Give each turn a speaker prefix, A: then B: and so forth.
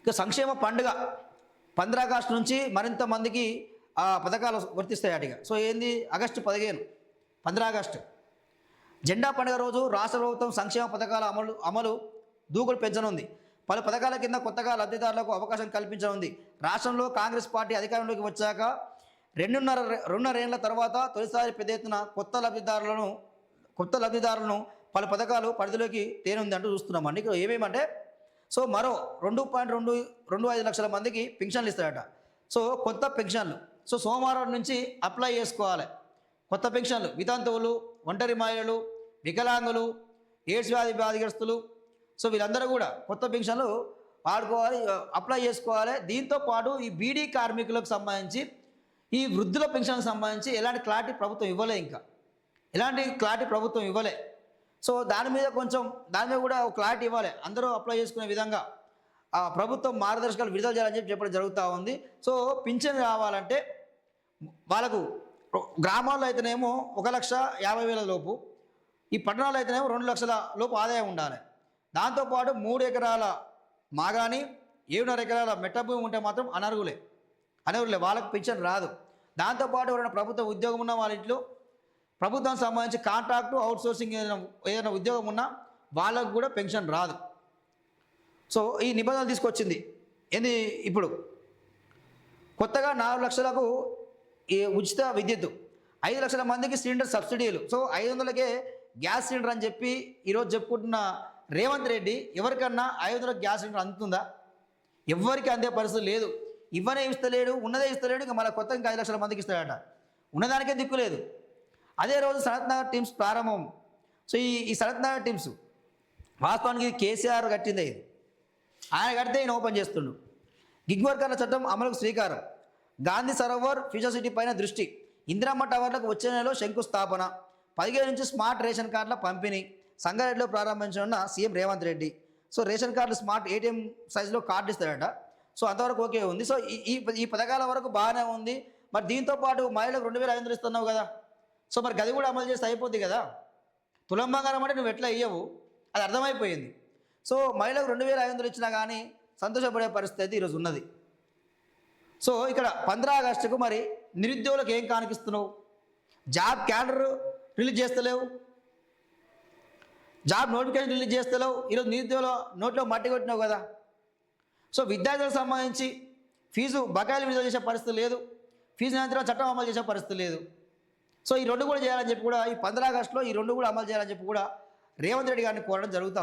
A: ఇక సంక్షేమ పండుగ 15 ఆగస్టు నుంచి మరింత మందికి ఆ పథకాలు వర్తిస్తాయి అటుగా. సో ఏంది ఆగస్టు 15 15 ఆగస్టు జెండా పండుగ రోజు రాష్ట్ర ప్రభుత్వం సంక్షేమ పథకాల అమలు దూకుడు పెంచనుంది. పలు పథకాల కింద కొత్తగా లబ్ధిదారులకు అవకాశం కల్పించనుంది. రాష్ట్రంలో కాంగ్రెస్ పార్టీ అధికారంలోకి వచ్చాక రెండున్నరేళ్ల తర్వాత తొలిసారి పెద్ద ఎత్తున కొత్త లబ్ధిదారులను పలు పథకాలు పరిధిలోకి తేనుంది అంటూ చూస్తున్నామండి. ఇక్కడ ఏమేమంటే సో మరో 2.25 లక్షల మందికి పెన్షన్లు ఇస్తారట. సో కొత్త పెన్షన్లు సో సోమవారం నుంచి అప్లై చేసుకోవాలి. కొత్త పెన్షన్లు వితంతువులు, ఒంటరి మహిళలు, వికలాంగులు, ఎయిడ్స్ వ్యాధి బాధితులు సో వీళ్ళందరూ కూడా కొత్త పెన్షన్లు వాడుకోవాలి, అప్లై చేసుకోవాలి. దీంతోపాటు ఈ బీడీ కార్మికులకు సంబంధించి ఈ వృద్ధుల పెన్షన్కి సంబంధించి ఎలాంటి క్లారిటీ ప్రభుత్వం ఇవ్వలే. సో దాని మీద కూడా ఒక క్లారిటీ ఇవ్వాలి. అందరూ అప్లై చేసుకునే విధంగా ప్రభుత్వం మార్గదర్శకాలు విడుదల చేయాలని చెప్పడం జరుగుతూ ఉంది. సో పింఛన్ రావాలంటే వాళ్ళకు గ్రామాల్లో అయితేనేమో 1,50,000 లోపు, ఈ పట్టణాల్లో అయితేనేమో 2 లక్షల లోపు ఆదాయం ఉండాలి. దాంతోపాటు 3 ఎకరాల మాగాని 7.5 ఎకరాల మెట్ట భూమి ఉంటే మాత్రం అనర్హులే వాళ్ళకు పింఛన్ రాదు. దాంతోపాటు ఎవరైనా ప్రభుత్వ ఉద్యోగం ఉన్న వాళ్ళ ఇంట్లో ప్రభుత్వానికి సంబంధించి కాంట్రాక్టు అవుట్సోర్సింగ్ ఏదైనా ఉద్యోగం ఉన్నా వాళ్ళకు కూడా పెన్షన్ రాదు. సో ఈ నిబంధనలు తీసుకొచ్చింది ఏంది ఇప్పుడు కొత్తగా 4 లక్షలకు ఈ ఉచిత విద్యుత్, 5 లక్షల మందికి సిలిండర్ సబ్సిడీలు. సో 500కే గ్యాస్ సిలిండర్ అని చెప్పి ఈరోజు చెప్పుకుంటున్న రేవంత్ రెడ్డి ఎవరికన్నా 500 గ్యాస్ సిలిండర్ అందుతుందా? ఎవరికి అందే పరిస్థితి లేదు. ఇస్తలేడు, ఉన్నదే ఇస్తలేడు. ఇంకా మళ్ళీ కొత్తగా 5 లక్షల మందికి ఇస్తాడట. ఉన్నదానికే దిక్కు లేదు. అదే రోజు సనత్ నగర్ టీమ్స్ ప్రారంభం. సో ఈ సనత్ నగర్ టీమ్స్ వాస్తవానికి కేసీఆర్ కట్టిందే. ఇది ఆయన కడితే ఈయన ఓపెన్ చేస్తుండు. గిగ్ వర్కర్ల చట్టం అమలుకు శ్రీకారం. గాంధీ సరోవర్ ఫ్యూచర్ సిటీ పైన దృష్టి. ఇందిరమ్మ టవర్లకు వచ్చే నెలలో శంకుస్థాపన. 15 నుంచి స్మార్ట్ రేషన్ కార్డుల పంపిణీ సంగారెడ్డిలో ప్రారంభించనున్న CM Revanth Reddy. So ration కార్డులు స్మార్ట్ ఏటీఎం సైజులో కార్డు ఇస్తారట. సో అంతవరకు ఓకే ఉంది. సో ఈ పథకాల వరకు బాగానే ఉంది. మరి దీంతోపాటు మహిళలకు 2,500 ఇస్తున్నావు కదా. సో మరి గది కూడా అమలు చేస్తే అయిపోద్ది కదా. తులం బంగారం అంటే నువ్వు ఎట్లా ఇయ్యవు, అది అర్థమైపోయింది. సో మహిళలకు 2,500 ఇచ్చినా కానీ సంతోషపడే పరిస్థితి ఈరోజు ఉన్నది. సో ఇక్కడ 15 ఆగస్టుకు మరి నిరుద్యోగులకు ఏం కానిపిస్తున్నావు? జాబ్ క్యాలెండర్ రిలీజ్ చేస్తలేవు, జాబ్ నోటిఫికేషన్ రిలీజ్ చేస్తలేవు. ఈరోజు నిరుద్యోగుల నోట్లో మట్టి కొట్టినావు కదా. సో విద్యార్థులకు సంబంధించి ఫీజు బకాయిలు విడుదల చేసే పరిస్థితి లేదు, ఫీజు నియంత్రణ చట్టం అమలు చేసే పరిస్థితి లేదు. సో ఈ 2 కూడా చేయాలని చెప్పి కూడా ఈ 15 ఆగస్టులో ఈ 2 కూడా అమలు చేయాలని చెప్పి కూడా రేవంత్ రెడ్డి గారిని కోరడం జరుగుతుంది.